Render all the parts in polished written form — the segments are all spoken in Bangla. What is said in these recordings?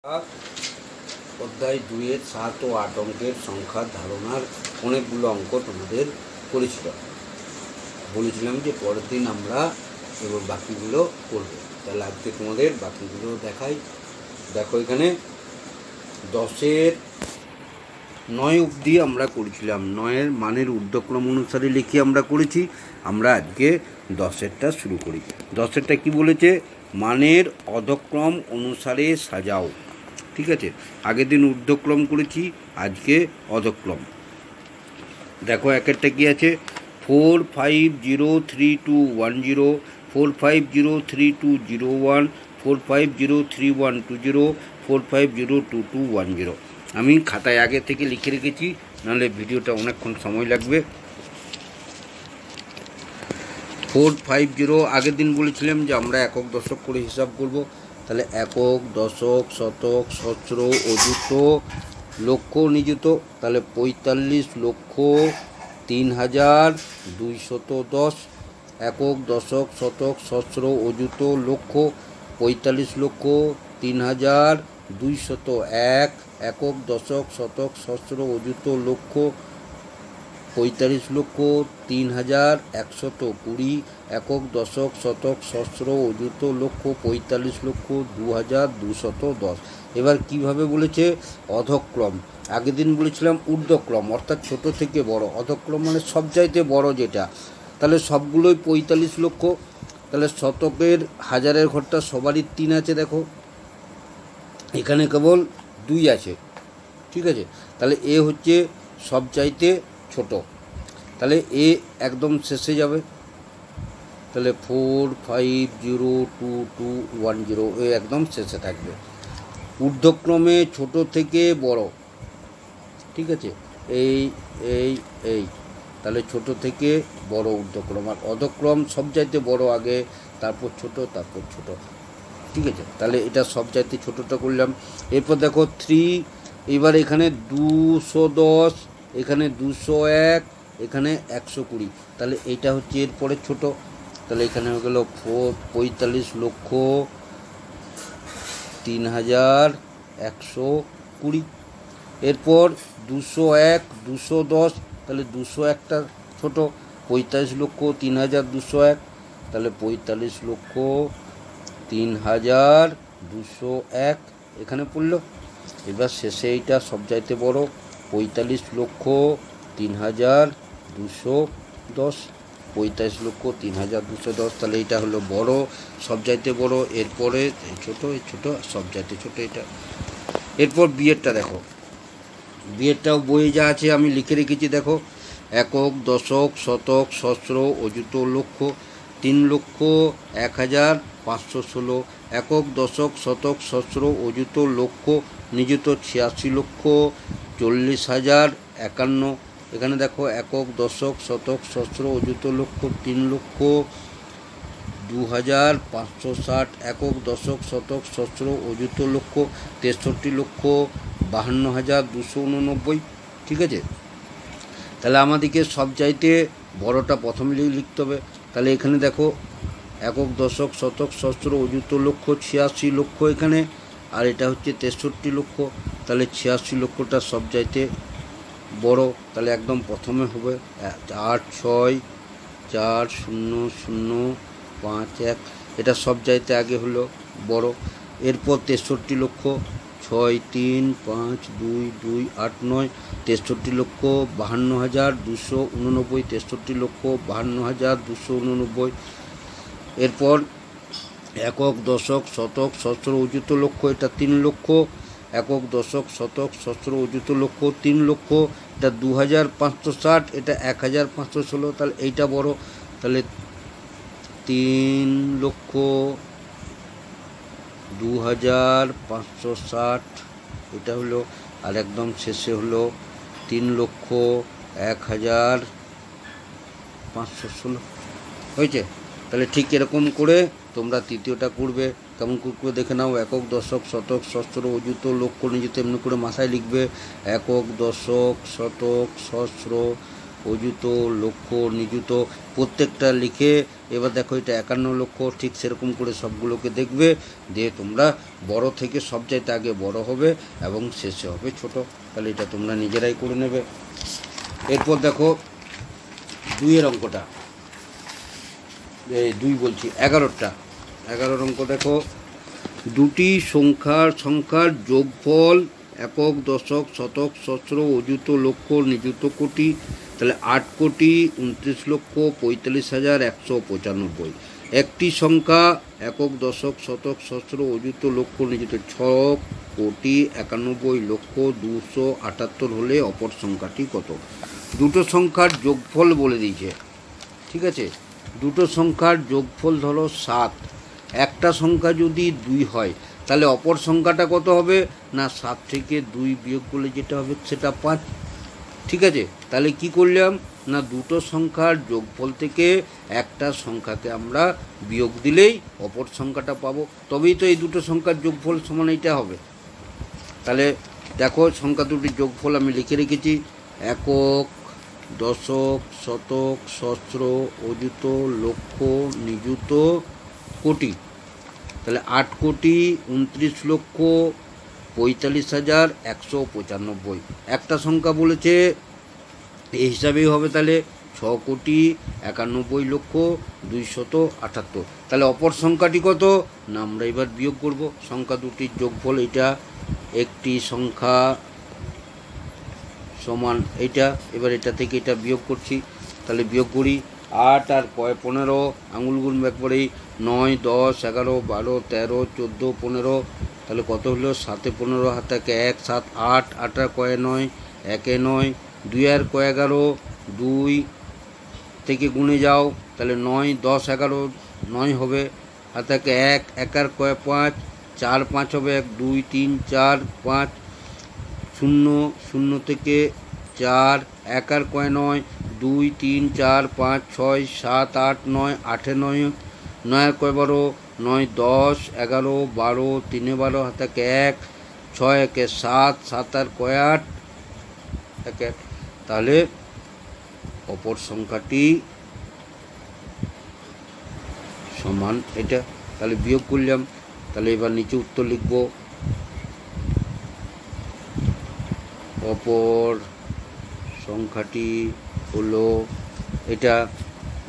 অধ্যায় 2-এর 7 ও 8 অঙ্কের সংখ্যার ধারণার অনেকগুলো অঙ্ক তোমাদের বলেছিলাম যে পরের দিন আমরা এবার বাকিগুলো করব। তাহলে আজকে তোমাদের বাকিগুলো দেখাই। দেখো, এখানে 10-এর 9 অবধি আমরা করেছিলাম। 9-এর মানের ঊর্ধ্বক্রম অনুসারে লিখে আমরা করেছি। আমরা আজকে 10-এরটা শুরু করি। 10-এরটা কি বলেছে? মানের অধক্রম অনুসারে সাজাও। ঠিক আছে, আগের দিন ঊর্ধ্বক্রম করেছি, আজকে অধক্রম। দেখো, একেরটা কি আছে? 450321 450320 450312 450221। আমি খাতায় আগে থেকে লিখে রেখেছি, নাহলে ভিডিওটা অনেকক্ষণ সময় লাগবে। 450 আগের দিন বলেছিলাম যে আমরা একক দশক করে হিসাব করব। তাহলে একক, দশক, শতক, সহস্র, অযুত, লক্ষ, নিযুত। তাহলে 45,03,210। একক, দশক, শতক, সহস্র, অযুত, লক্ষ 45,03,201। একক, দশক, শতক, সহস্র, অযুত, লক্ষ 45,03,120। একক, দশক, শতক, সহস্র, অযুত, লক্ষ 45,02,210। এবার কিভাবে বলেছে? অধক্রম। আগের দিন বলেছিলাম ঊর্ধ্বক্রম, অর্থাৎ ছোট থেকে বড়। অধক্রম মানে সবচাইতে বড় যেটা। তাহলে সবগুলোই 45 লক্ষ। তাহলে শতকের হাজারের ঘরটা সবারই 3 আছে। দেখো, এখানে কেবল 2 আছে। ঠিক আছে, তাহলে এ হচ্ছে সবচাইতে ছোট। তাহলে এ একদম শেষে যাবে। তাহলে 450221 এ একদম শেষে থাকবে। ঊর্ধ্বক্রমে ছোট থেকে বড়। ঠিক আছে, এই এই এই তাহলে ছোট থেকে বড় ঊর্ধ্বক্রম। আর অধক্রম সবচাইতে বড় আগে, তারপর ছোট, তারপর ছোট। ঠিক আছে, তাহলে এটা সবচাইতে ছোটটা করলাম। এরপর দেখো 3। এবার এখানে 210, এখানে 201, এখানে 120। তাহলে এইটা হচ্ছে এরপরে ছোট। তাহলে এখানে হয়ে গেল 45,03,120। এরপর 201, 210। তাহলে 201টা ছোট। 45,03,201। তাহলে 45,03,201 এখানে পড়লো। এবার শেষে এইটা সবচাইতে বড়, 45,03,210। 45,03,210। তাহলে এটা হলো বড়, সবচাইতে বড়। এরপরে ছোট, ছোট, সবচাইতে ছোট এটা। এরপর বিয়েরটা দেখো। বিয়েরটাও বইয়ে যা আছে আমি লিখে রেখেছি। দেখো, একক, দশক, শতক, সহস্র, অযুত, লক্ষ 3,01,516। একক, দশক, শতক, সহস্র, অযুত, লক্ষ, নিযুত 86,40,51। এখানে দেখো, একক, দশক, শতক, সহস্র, অযুত, লক্ষ 3,02,560। একক, দশক, শতক, সহস্র, অযুত, লক্ষ 63,52,289। ঠিক আছে, তাহলে আমাদেরকে সবচাইতে বড়টা প্রথমে লিখতে হবে। তাহলে এখানে দেখো, একক, দশক, শতক, সহস্র, অযুত, লক্ষ 86 লক্ষ এখানে, আর এটা হচ্ছে 63 লক্ষ। তাহলে 86 লক্ষটা সবচাইতে বড়। তাহলে একদম প্রথমে হবে 86,40,051। এটা সবচাইতে আগে হলো বড়। এরপর 63 লক্ষ, 63,5,2,2,8,9। 63 লক্ষ 52,289। 63 লক্ষ 52,289। এরপর একক, দশক, শতক, সহস্র, অযুত, লক্ষ এটা 3 লক্ষ। একক, দশক, শতক, সহস্র, অযুত, লক্ষ 3 লক্ষ। এটা 2,560, এটা 1,516। তাহলে এইটা বড়। তাহলে 3,02,560 এটা হলো। আর একদম শেষে হলো 3,01,516 হয়েছে। তাহলে ঠিক এরকম করে তোমরা তৃতীয়টা করবে। কেমন করে দেখে নাও। একক, দশক, শতক, সহস্র, অযুত, লক্ষ, নিযুত এমনি করে মাথায় লিখবে। একক, দশক, শতক, সহস্র, অযুত, লক্ষ, নিযুত প্রত্যেকটা লিখে এবার দেখো এটা 51 লক্ষ, ঠিক সেরকম করে সবগুলোকে দেখবে, দিয়ে তোমরা বড় থেকে সবচাইতে আগে বড় হবে এবং শেষে হবে ছোট। তাহলে এটা তোমরা নিজেরাই করে নেবে। এরপর দেখো 2-এর অঙ্কটা, এই 2 বলছি 11টা 11 অঙ্ক দেখো, দুটি সংখ্যার যোগফল একক, দশক, শতক, সহস্র, অযুত, লক্ষ, নিযুত, কোটি। তাহলে 8 কোটি 29 লক্ষ 45,195। একটি সংখ্যা একক, দশক, শতক, সহস্র, অযুত, লক্ষ, নিযুত 6 কোটি 91 লক্ষ 278 হলে অপর সংখ্যাটি কত? দুটো সংখ্যার যোগফল বলে দিয়েছে, ঠিক আছে। দুটো সংখ্যার যোগফল ধরো 7, একটা সংখ্যা যদি 2 হয় তাহলে অপর সংখ্যাটা কত হবে? না 7 থেকে 2 বিয়োগ করলে যেটা হবে সেটা 5, ঠিক আছে। তাহলে কি করলাম না দুটো সংখ্যার যোগফল থেকে একটা সংখ্যাকে আমরা বিয়োগ দিলেই অপর সংখ্যাটা পাবো, তবেই তো এই দুটো সংখ্যার যোগফল সমান এইটা হবে। তাহলে দেখো সংখ্যা দুটির যোগফল আমি লিখে রেখেছি, একক, দশক, শতক, সহস্র, অযুত, লক্ষ, নিযুত, কোটি। তাহলে 8 কোটি 29 লক্ষ 45,195। একটা সংখ্যা বলেছে এই হিসাবেই হবে, তাহলে 6 কোটি 91 লক্ষ 278। তাহলে অপর সংখ্যাটি কত? না আমরা এবার বিয়োগ করব সংখ্যা দুটির যোগফল, এটা একটি সংখ্যা সমান এইটা, এবার এটা থেকে এটা বিয়োগ করছি, তাহলে বিয়োগ করি 8 আর 15 আঙুল গুনবো একবারেই, 9, 10, 11, 12, 13, 14, 15। তাহলে কত হলো? 7 এ 15 হাতে 1, 7, 8, 8 আর 9, 1 এ 9, 2 আর 11, 2 থেকে গুনে যাও, তাহলে 9, 10, 11, 9 হবে, হাতে 1, 1 আর 5, 4, 5 হবে 1, 2, 3, 4, 5, 0, 0 থেকে 4, 1 আর 9, 2, 3, 4, 5, 6, 7, 8, 9, 8 এ 9, 9 আর 12, 9, 10, 11, 12, 3 এ 12, হাতে 1, 6, 1 এ 7, 7 আর 8, 1। তাহলে অপর সংখ্যাটি সমান এটা, তাহলে বিয়োগ করলাম। তাহলে এবার নিচে উত্তর লিখব, অপর সংখ্যাটি হলো এটা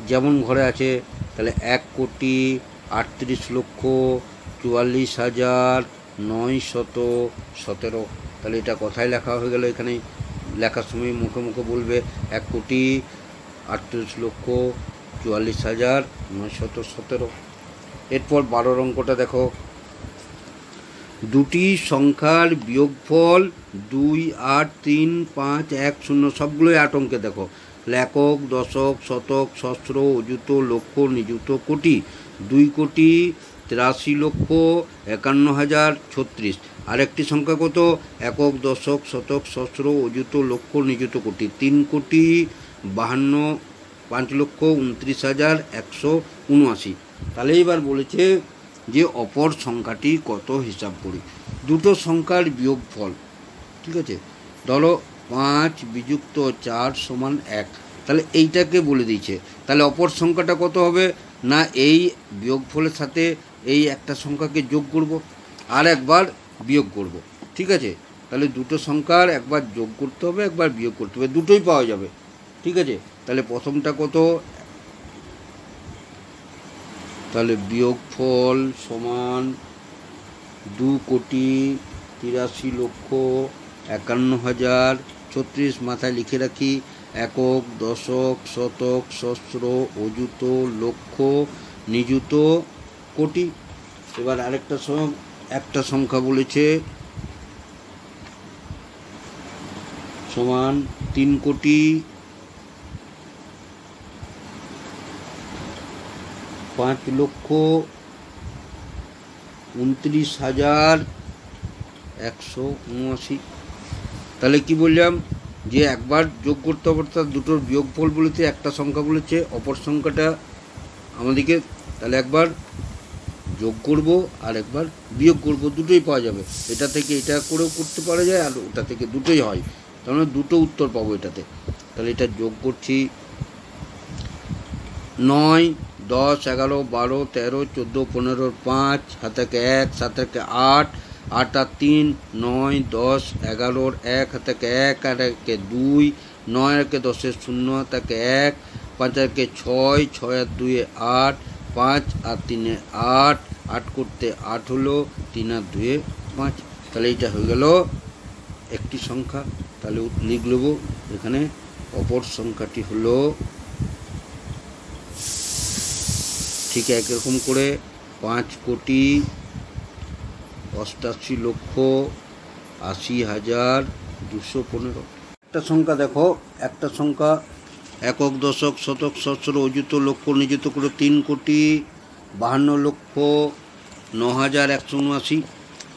যেমন ঘরে আছে, তাহলে 1 কোটি 38 লক্ষ 44,917। তাহলে এটা কথায় লেখা হয়ে গেল, এখানে লেখার সময় মুখে মুখে বলবে 1 কোটি 38 লক্ষ 44,917। এরপর 12 অঙ্কটা দেখো, দুটি সংখ্যার বিয়োগফল 2, 8, 3, 5, 1, 0 সবগুলোই 8 অঙ্কে দেখো, একক, দশক, শতক, সহস্র, অযুত, লক্ষ, নিযুত, কোটি। 2 কোটি 83 লক্ষ 51,036। আরেকটি সংখ্যা কত? একক, দশক, শতক, সহস্র, অযুত, লক্ষ, নিযুত, কোটি। 3 কোটি 5 লক্ষ 29,179। তাহলে এবার বলেছে যে অপর সংখ্যাটি কত হিসাব করি। দুটো সংখ্যার বিয়োগফল, ঠিক আছে, ধরো 5 বিযুক্ত 4 সমান 1, তাহলে এইটাকে বলে দিয়েছে। তাহলে অপর সংখ্যাটা কত হবে? না এই বিয়োগফলের সাথে এই একটা সংখ্যাকে যোগ করব আর একবার বিয়োগ করব, ঠিক আছে। তাহলে দুটো সংখ্যার একবার যোগ করতে হবে, একবার বিয়োগ করতে হবে, দুটোই পাওয়া যাবে, ঠিক আছে। তাহলে প্রথমটা কত? তাহলে বিয়োগফল সমান 2 কোটি 83 লক্ষ 51,036। মাথায় লিখে রাখি, একক, দশক, শতক, সহস্র, অযুত, লক্ষ, নিযুত, কোটি। এবার আরেকটা একটা সংখ্যা বলেছে সমান 3 কোটি 5 লক্ষ 29,179। তাহলে কি বললাম যে একবার যোগ করতে হবে, অর্থাৎ দুটোর বিয়োগফল বলেছে, একটা সংখ্যা বলেছে, অপর সংখ্যাটা আমাদেরকে তাহলে একবার যোগ করব আর একবার বিয়োগ করব, দুটোই পাওয়া যাবে। এটা থেকে এটা করেও করতে পারা যায় আর ওটা থেকে দুটোই হয়, তার মানে দুটো উত্তর পাবো এটাতে। তাহলে এটা যোগ করছি। 9, 10, 11, 12, 13, 14, 15, 5, 7 × 1, 7 × 8, 8 আর 3, 9, 10, 11, 1 হাতে 1, 8 একে 2, 9 একে 10 0 তাকে 1, 5 একে 6, 6 আর 2 8, 5 আর 3 8, 8 করতে 8 হলো, 3 আর 2 5। তাহলে এইটা হয়ে গেল একটি সংখ্যা। তাহলে লিখ নেব এখানে অপর সংখ্যাটি হলো ঠিক একরকম করে 5,88,80,215। একটা সংখ্যা দেখো, একটা সংখ্যা একক, দশক, শতক, সহস্র, অযুত, লক্ষ, নিযুত করে 3,52,09,179।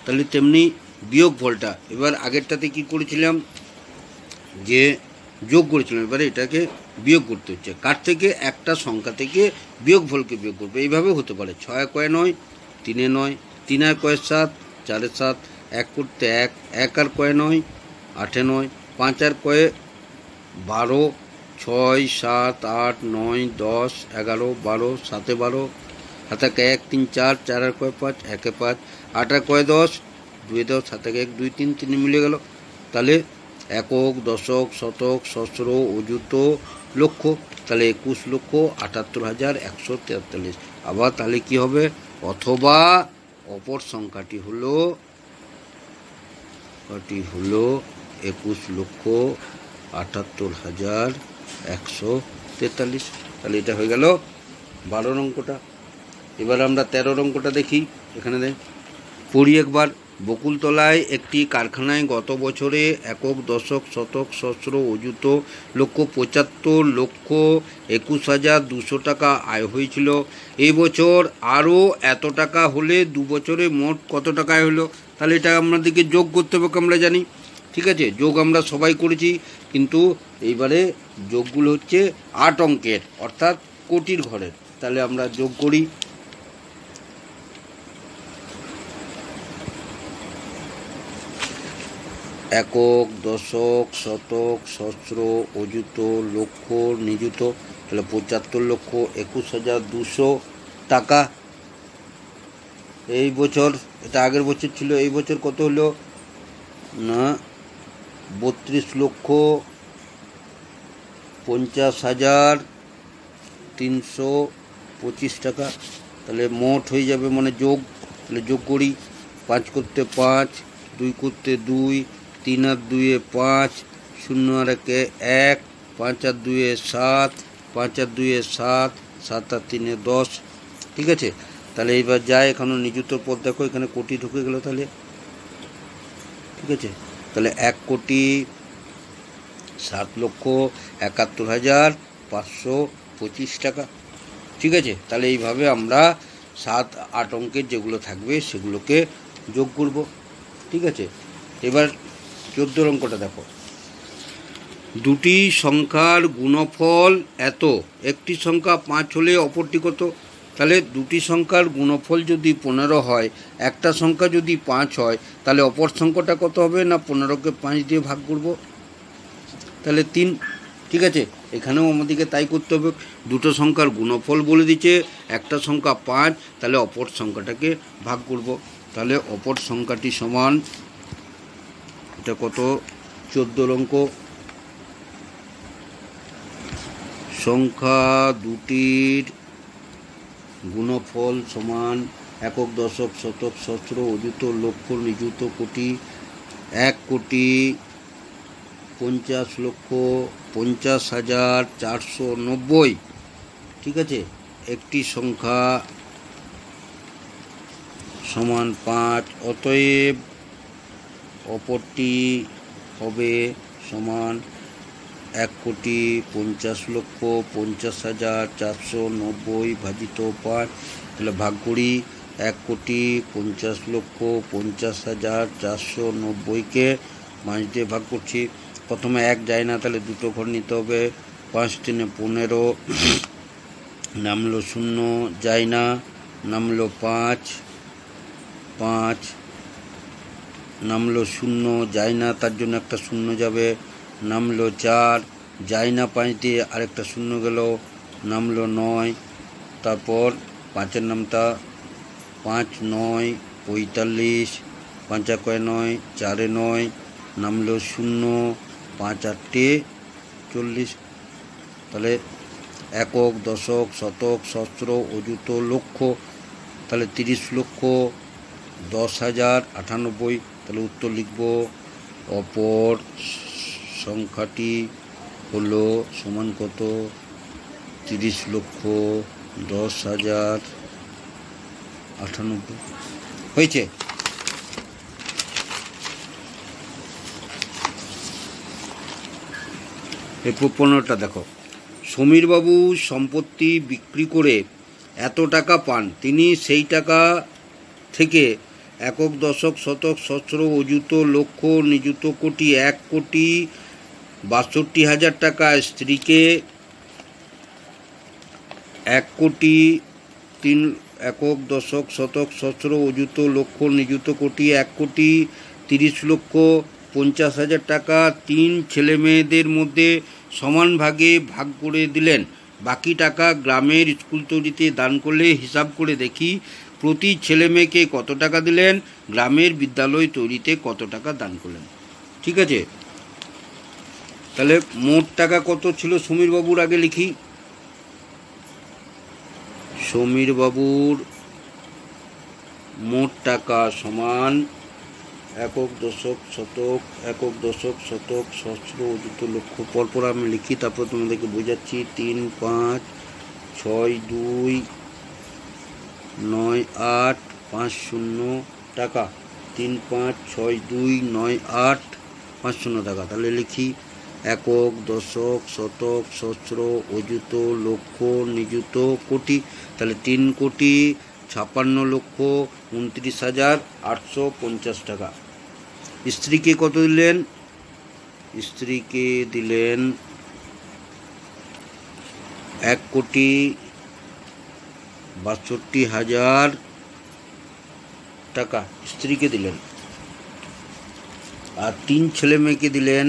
তাহলে তেমনি বিয়োগ ফলটা এবার আগেরটাতে কি করেছিলাম যে যোগ করেছিলাম, এবারে এটাকে বিয়োগ করতে হচ্ছে। কার থেকে? একটা সংখ্যা থেকে বিয়োগ ফলকে বিয়োগ করবে। এইভাবে হতে পারে 6 কয়ে 9, 3 9, 3 আর কয়ে 7, 4 7, 1 করতে 1, 1 আর কয়ে 9, 8 9, 5 আর কয়ে 12, 6 7 8 9 10 11 12, 7 12, হাতে 1 3 4, 4 আর কয়ে 5, 1 5, 8 আর কয়ে 10, 2 10, 7 1 2 3, 3 মিলে গেল। তাহলে একক, দশক, শতক, সহস্র, অযুত, লক্ষ। তাহলে 21,78,143। আবার তাহলে কি হবে? অথবা অপর সংখ্যাটি হলো 21,78,143। তাহলে এটা হয়ে গেল 12 অঙ্কটা। এবার আমরা 13 অঙ্কটা দেখি। এখানে দেখ, পড়ি একবার। বকুলতলায় একটি কারখানায় গত বছরে একক, দশক, শতক, সহস্র, অযুত, লক্ষ 75,21,200 টাকা আয় হয়েছিল। এই বছর আরও এত টাকা হলে 2 বছরে মোট কত টাকা আয় হলো? তাহলে এটা আমাদেরকে যোগ করতে হবে, আমরা জানি। ঠিক আছে, যোগ আমরা সবাই করেছি, কিন্তু এইবারে যোগগুলো হচ্ছে 8 অঙ্কের, অর্থাৎ কোটির ঘরের। তাহলে আমরা যোগ করি। একক, দশক, শতক, সহস্র, অযুত, লক্ষ, নিযুত। তাহলে 75,21,200 টাকা। এই বছর, এটা আগের বছর ছিল, এই বছর কত হলো না 32,50,325 টাকা। তাহলে মোট হয়ে যাবে, মানে যোগ। তাহলে যোগ করি। 5 করতে 5, 2 করতে 2, 3 আর 2 5, 0 আর 1, 5 আর 2 7, 5 আর 2 7, 7 আর 3 10। ঠিক আছে, তাহলে এইবার যায় এখানে নিযুতর পদ দেখো, এখানে কোটি ঢুকে গেল। তাহলে ঠিক আছে, তাহলে 1,07,71,525 টাকা। ঠিক আছে, তাহলে এইভাবে আমরা 7 8 অঙ্কের যেগুলো থাকবে সেগুলোকে যোগ করব। ঠিক আছে, এবার 14 অঙ্কটা দেখো। দুটি সংখ্যার গুণফল এত, একটি সংখ্যা 5 হলে অপরটি কত? তাহলে দুটি সংখ্যার গুণফল যদি 15 হয়, একটা সংখ্যা যদি 5 হয়, তাহলে অপর সংখ্যাটা কত হবে? না 15কে 5 দিয়ে ভাগ করব, তাহলে 3। ঠিক আছে, এখানেও আমাদেরকে তাই করতে হবে। দুটো সংখ্যার গুণফল বলে দিচ্ছে, একটা সংখ্যা 5, তাহলে অপর সংখ্যাটাকে ভাগ করব। তাহলে অপর সংখ্যাটি সমান, এটা কত? 14 অঙ্ক। সংখ্যা দুটির গুণফল সমান একক, দশক, শতক, সহস্র, অযুত, লক্ষ, নিযুত, কোটি। 1,50,50,490। ঠিক আছে, একটি সংখ্যা সমান 5, অতএব অপরটি হবে সমান 1,50,50,490 ভাজিত 5। তাহলে ভাগ করি। 1,50,50,490কে 5 দিয়ে ভাগ করছি। প্রথমে 1 যায় না, তাহলে দুটো ঘর নিতে হবে। 5 3 15, নামলো 0, যায় না, নামলো 5, 5 নামলো 0, যায় না, তার জন্য একটা 0 যাবে, নামলো 4, যায় না 5 দিয়ে আরেকটা শূন্য গেল, নামলো 9। তারপর 5-এর নামটা 5 9 45, 5 9 9, 4 9, নামলো 0, 5 8 40। তাহলে একক, দশক, শতক, সহস্র, অযুত, লক্ষ। তাহলে 30 লক্ষ 10,000 98। তাহলে উত্তর লিখব অপর সংখ্যাটি হলো সমান কত? 30 লক্ষ 10,000 98 হয়েছে। এরপর 15টা দেখো। সমীরবাবু সম্পত্তি বিক্রি করে এত টাকা পান, তিনি সেই টাকা থেকে একক, দশক, শতক, সহস্র, অযুত, লক্ষ, নিযুত, কোটি, 1,62,000 টাকা স্ত্রীকে 1,03,00,000 একক, দশক, শতক, সহস্র, অযুত, লক্ষ, নিযুত, কোটি, 1,30,50,000 টাকা 3 ছেলেমেয়েদের মধ্যে সমান ভাগে ভাগ করে দিলেন। বাকি টাকা গ্রামের স্কুল তৈরিতে দান করলে হিসাব করে দেখি প্রতি ছেলে মেয়েকে কত টাকা দিলেন, গ্রামের বিদ্যালয় তৈরিতে কত টাকা দান করলেন। ঠিক আছে, তাহলে মোট টাকা কত ছিল সমীরবাবুর? আগে লিখি। সমীরবাবুর মোট টাকা সমান একক, দশক, শতক, একক, দশক, শতক, সহস্র, অযুত, লক্ষ। পরপর আমি লিখি, তারপর তোমাদেরকে বোঝাচ্ছি। 3 5 6 2 9 8 5 0 টাকা। 3 5 6 2 9 8 5 0 টাকা। তাহলে লিখি একক, দশক, শতক, সহস্র, অযুত, লক্ষ, নিযুত, কোটি। তাহলে 3,56,29,850 টাকা। স্ত্রীকে কত দিলেন? স্ত্রীকে দিলেন 1,62,000 টাকা স্ত্রীকে দিলেন। আর 3 ছেলে মেয়েকে দিলেন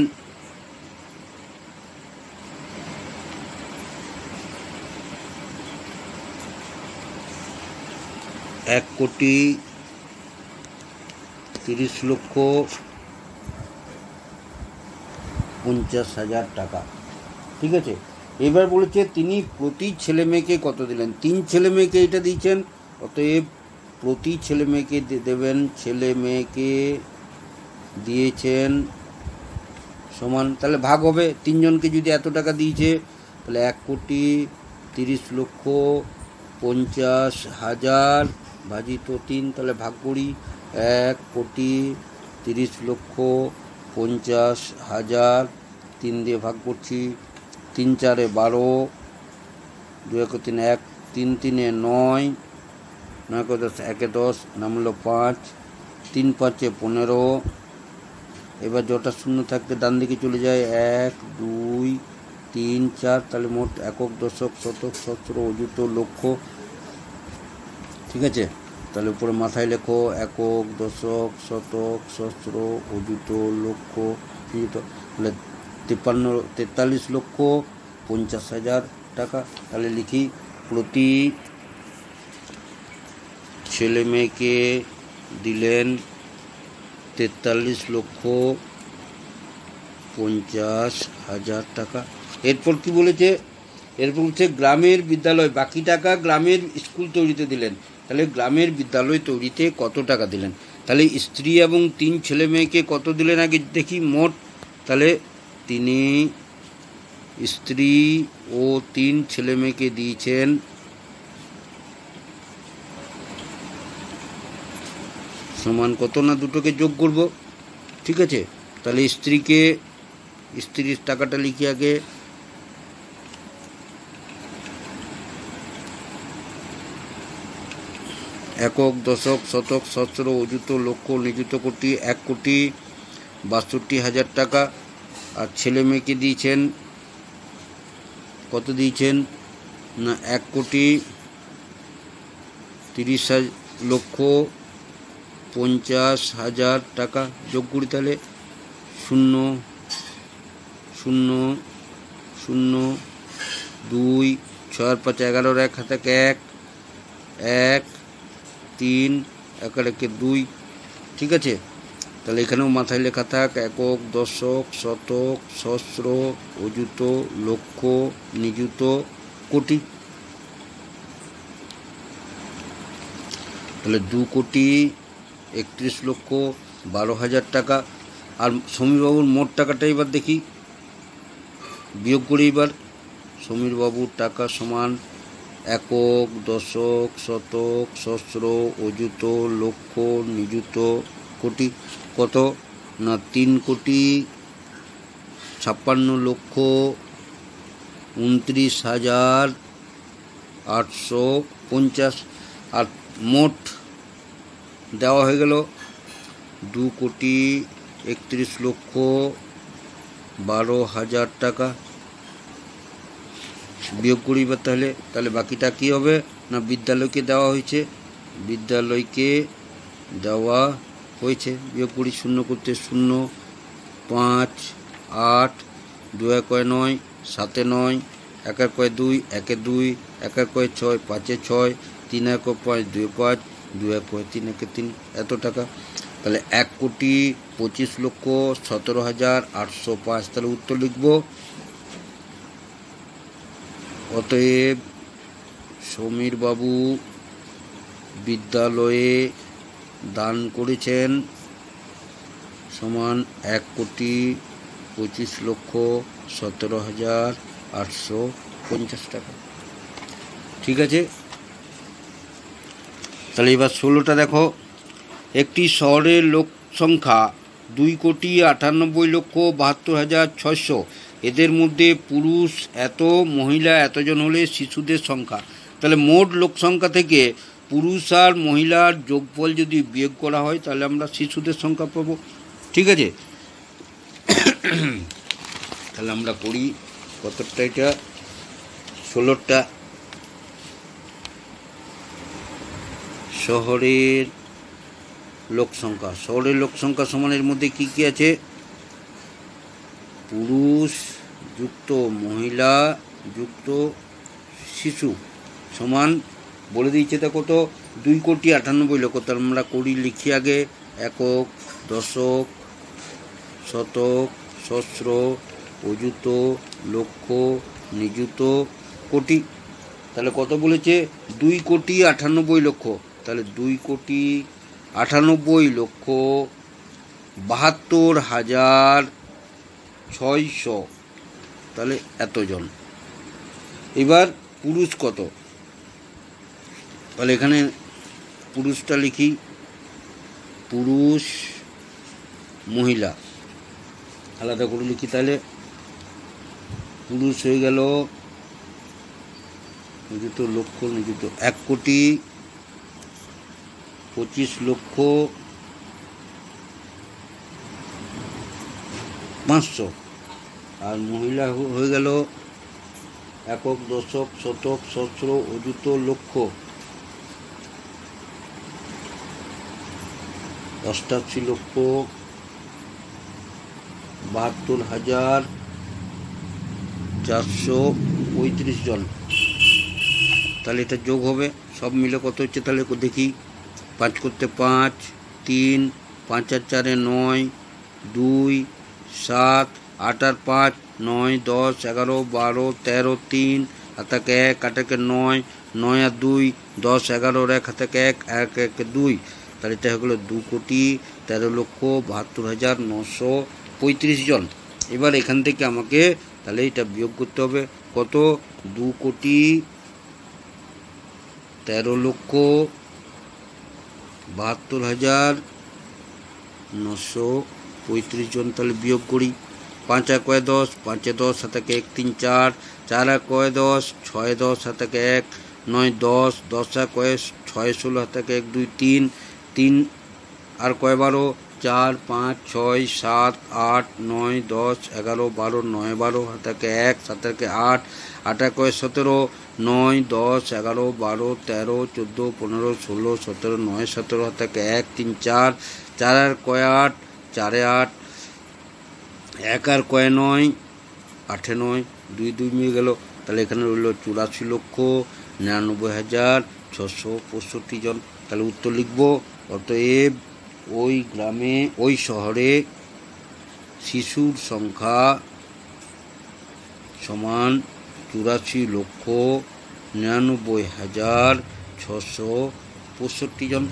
1,30,50,000 টাকা। ঠিক আছে, এবার বলেছে তিনি প্রতি ছেলে মেয়েকে কত দিলেন। 3 ছেলে মেয়েকে এটা দিয়েছেন, অতএব প্রতি ছেলে মেয়েকে দেবেন, ছেলে মেয়েকে দিয়েছেন সমান, তাহলে ভাগ হবে। 3 জনকে যদি এত টাকা দিয়েছে তাহলে 1,30,50,000 ভাজিত 3, তাহলে ভাগ করি। 1,30,50,000 3 দিয়ে ভাগ করছি। 3 4 12, 2 1 3 1, 3 3 9, 9 10 1 10, নাম হলো 5, 3 5 15। এবার যটা শূন্য থাকতে ডান দিকে চলে যায় 1 2 3 4, তাহলে মোট একক, দশক, শতক, সহস্র, অযুত, লক্ষ। ঠিক আছে, তাহলে উপরে মাথায় লেখো একক, দশক, শতক, সহস্র, অযুত, লক্ষ, নিযুত। তাহলে 43,50,000 টাকা। তাহলে লিখি প্রতি ছেলে মেয়েকে দিলেন 43,50,000 টাকা। এরপর কি বলেছে? এরপর বলছে গ্রামের বিদ্যালয়, বাকি টাকা গ্রামের স্কুল তৈরিতে দিলেন। তাহলে গ্রামের বিদ্যালয় তৈরিতে কত টাকা দিলেন? তাহলে স্ত্রী এবং 3 ছেলে মেয়েকে কত দিলেন আগে দেখি মোট। তাহলে তিনি স্ত্রী ও 3 ছেলে মেয়েকে দিয়েছেন সমান কত, না দুটোকে যোগ করব। ঠিক আছে, তাহলে স্ত্রীর টাকাটা লিখি আগে। একক, দশক, শতক, সহস্র, অযুত, লক্ষ, নিযুত, কোটি 1,62,000 টাকা। আর ছেলে মেয়েকে দিয়েছেন কত? দিয়েছেন না 1,30,50,000 টাকা। যোগ করি তাহলে 0 0 শূন্য, 2, 6 আর 5 11, 1 হাতে 1, 1, 3, 1 আর 1 2। ঠিক আছে, তাহলে এখানেও মাথায় লেখা থাক একক, দশক, শতক, সহস্র, অযুত, লক্ষ, নিযুত, কোটি। তাহলে 2,31,12,000 টাকা। আর সমীরবাবুর মোট টাকাটা এবার দেখি, বিয়োগ করি এবার। সমীরবাবুর টাকা সমান একক, দশক, শতক, সহস্র, অযুত, লক্ষ, নিযুত, কোটি। কত না 3,56,29,850। আর মোট দেওয়া হয়ে গেল 2,31,12,000 টাকা। বিয়োগ করি এবার। তাহলে বাকিটা কী হবে না বিদ্যালয়কে দেওয়া হয়েছে, বিদ্যালয়কে দেওয়া হয়েছে। বিয়োগ করি, শূন্য করতে 0, 5, 8, 2 1 9, 7 9, 1 1 2, 1 2, 1 1 6, 5 6, 3 1 5, 2 5, 2 1 3 1 3, এত টাকা। তাহলে 1,25,17,805। তাহলে উত্তর লিখব। অতএব সমীরবাবু বিদ্যালয়ে দান করেছেন সমান 1,25,17,850 টাকা। ঠিক আছে, তাহলে এবার 16টা দেখো। একটি শহরের লোক সংখ্যা 2,98,72,600। এদের মধ্যে পুরুষ এত, মহিলা এতজন হলে শিশুদের সংখ্যা। তাহলে মোট লোক সংখ্যা থেকে পুরুষ আর মহিলার যোগফল যদি বিয়োগ করা হয় তাহলে আমরা শিশুদের সংখ্যা পাবো। ঠিক আছে, তাহলে আমরা করি কতটা, এটা 16টা। শহরের লোক সংখ্যা, শহরের লোক সংখ্যা সমানের মধ্যে কি কি আছে? পুরুষ যুক্ত মহিলা যুক্ত শিশু সমান বলে দিয়েছে। তা কত? 2,98,00,000। তাহলে আমরা করি, লিখি আগে একক, দশক, শতক, সহস্র, অযুত, লক্ষ, নিযুত, কোটি। তাহলে কত বলেছে? 2,98,00,000। তাহলে 2,98,72,600। তাহলে এতজন। এবার পুরুষ কত? তাহলে এখানে পুরুষটা লিখি, পুরুষ মহিলা আলাদা করে লিখি। তাহলে পুরুষ হয়ে গেল নিযুত, লক্ষ, নিযুত 1,25,500,000। আর মহিলা হয়ে গেল একক, দশক, শতক, সহস্র, অযুত, লক্ষ 88,72,435 জন। তাহলে এটা যোগ হবে, সব মিলে কত হচ্ছে তাহলে দেখি। 5 করতে 5, 3, 5 আর 4 9, 2, 7, 8 আর 5 9, 10, 11, 12, 13, 3 হাতাকে 1, 8 9, 9 আর 2 10, 11 1 হাতাকে 1, 1 1 2। তাহলে এটা হয়ে গেলো 2,13,72,935 জন। এবার এখান থেকে আমাকে তাহলে এটা বিয়োগ করতে হবে। কত? 2,13,72,935 জন। তাহলে বিয়োগ করি। 5 আর 10, 5 10 হাতাকে 1 3 4, 4 আর 10, 6 10 হাতাকে 1 9 10, 10 আর 6 16 হাতাকে 1 2 3, 3 আর 12 4 5 6 7 8 9 10 11 12 9 12 হাতাকে 1 7 আর 8, 8 আর 17 9 10 11 12 13 14 15 16 17 9 17 হাতাকে 1 3 4, 4 আর 8 4 8 1 আর 9 8 9 2 2 মিলে গেল, তাহলে এখানে রইল 84,99,665 জন। তাহলে উত্তর লিখব, অতএব ওই গ্রামে ওই শহরে শিশুর সংখ্যা সমান 84,99,665 জন।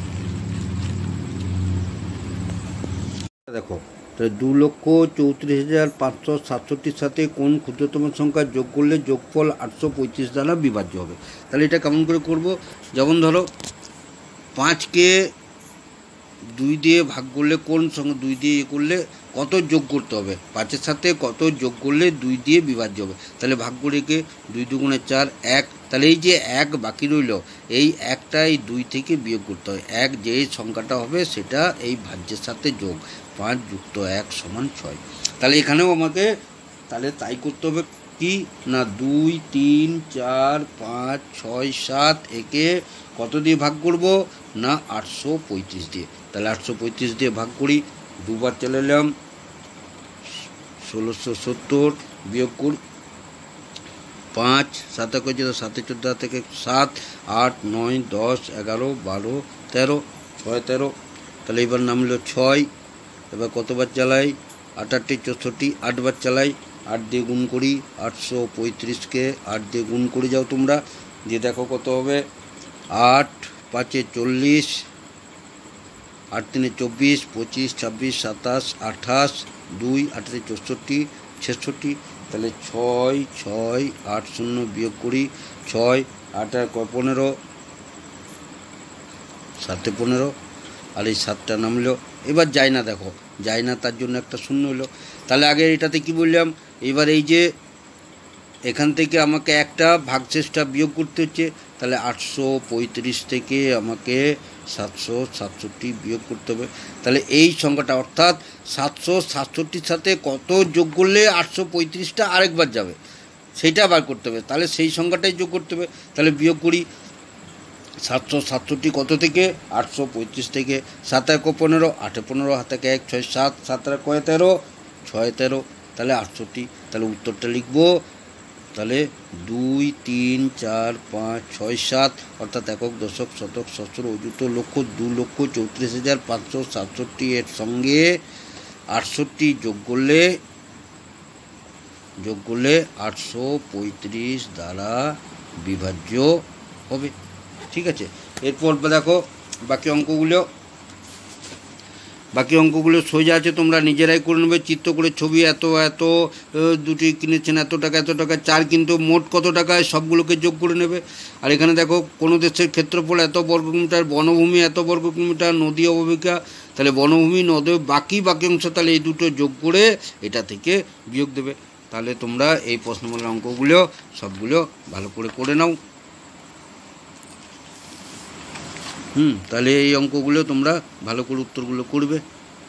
দেখো, তাহলে 2,34,567 সাথে কোন ক্ষুদ্রতম সংখ্যা যোগ করলে যোগফল 835 দ্বারা বিভাজ্য হবে। তাহলে এটা কেমন করে করব, যেমন ধরো 5কে 2 দিয়ে ভাগ করলে কোন সংখ্যা 2 দিয়ে করলে কত যোগ করতে হবে, 5-এর সাথে কত যোগ করলে 2 দিয়ে বিভাজ্য হবে। তাহলে ভাগ করে কে 2 2 4 1, তাহলে এই যে 1 বাকি রইল, এই 1টা এই 2 থেকে বিয়োগ করতে হয়। 1 যে সংখ্যাটা হবে সেটা এই ভাজ্যের সাথে যোগ, 5 + 1 = 6। তাহলে এখানেও আমাকে তাহলে তাই করতে হবে কি না, 2 3 4 5 6 7 একে কত দিয়ে ভাগ করব না 835 দিয়ে। তাহলে 835 দিয়ে ভাগ করি, দুবার চলে এলাম, 1670 বিয়োগ করি 5 7 করে 7 14 থেকে 7 8 9 10 11 12 13 6 13, তাহলে এবার নামলো 6। এবার কতবার চালাই, 8 8 64, 8 বার চালাই, 8 দিয়ে গুণ করি, 835কে 8 দিয়ে গুণ করে যাও তোমরা, দিয়ে দেখো কত হবে, 8 5 40, 8 3 24, 25 26 27 28, 2 8 64 66, তাহলে 6 6 8 0 বিয়োগ করি, 6 8 15, 7 15, আর এই 7টা নামলো। এবার যায় না, দেখো যায় না, তার জন্য একটা শূন্য হলো। তাহলে আগে এটাতে কি বললাম, এবার এই যে এখান থেকে আমাকে একটা ভাগশেষটা বিয়োগ করতে হচ্ছে, তাহলে 835 থেকে আমাকে 767 বিয়োগ করতে হবে। তাহলে এই সংখ্যাটা অর্থাৎ 767-র সাথে কত যোগ করলে 835টা আরেকবার যাবে সেইটা বার করতে হবে। তাহলে সেই সংখ্যাটাই যোগ করতে হবে। তাহলে বিয়োগ করি, 767 কত থেকে, 835 থেকে। 7 1 15, 8 15, হাতে 1 6 7, 7 1 13, 6 13, তাহলে 68। তাহলে উত্তরটা লিখব, তাহলে 2 3 4 5 6 7, অর্থাৎ একক দশক শতক সহস্র অযুত লক্ষ 2,34,567 এর সঙ্গে 68 যোগ করলে 835 দ্বারা বিভাজ্য হবে। ঠিক আছে, এরপর দেখো বাকি অঙ্কগুলো সোজা আছে, তোমরা নিজেরাই করে নেবে, চিত্র করে ছবি, এত এত দুটি কিনেছেন এত টাকা, 4 কিন্তু মোট কত টাকায় সবগুলোকে যোগ করে নেবে। আর এখানে দেখো কোনো দেশের ক্ষেত্রফল এত বর্গকিলোমিটার, বনভূমি এত বর্গকিলোমিটার, নদী অববাহিকা, তাহলে বনভূমি নদী বাকি অংশ, তাহলে এই দুটো যোগ করে এটা থেকে বিয়োগ দেবে। তাহলে তোমরা এই প্রশ্নমালার অঙ্কগুলো সবগুলো ভালো করে নাও। তাহলে এই অঙ্কগুলো তোমরা ভালো করে উত্তরগুলো করবে।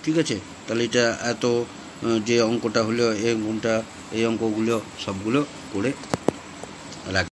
ঠিক আছে, তাহলে এটা এত যে অঙ্কটা হলো এই অঙ্কগুলো সবগুলো করে রাখবে।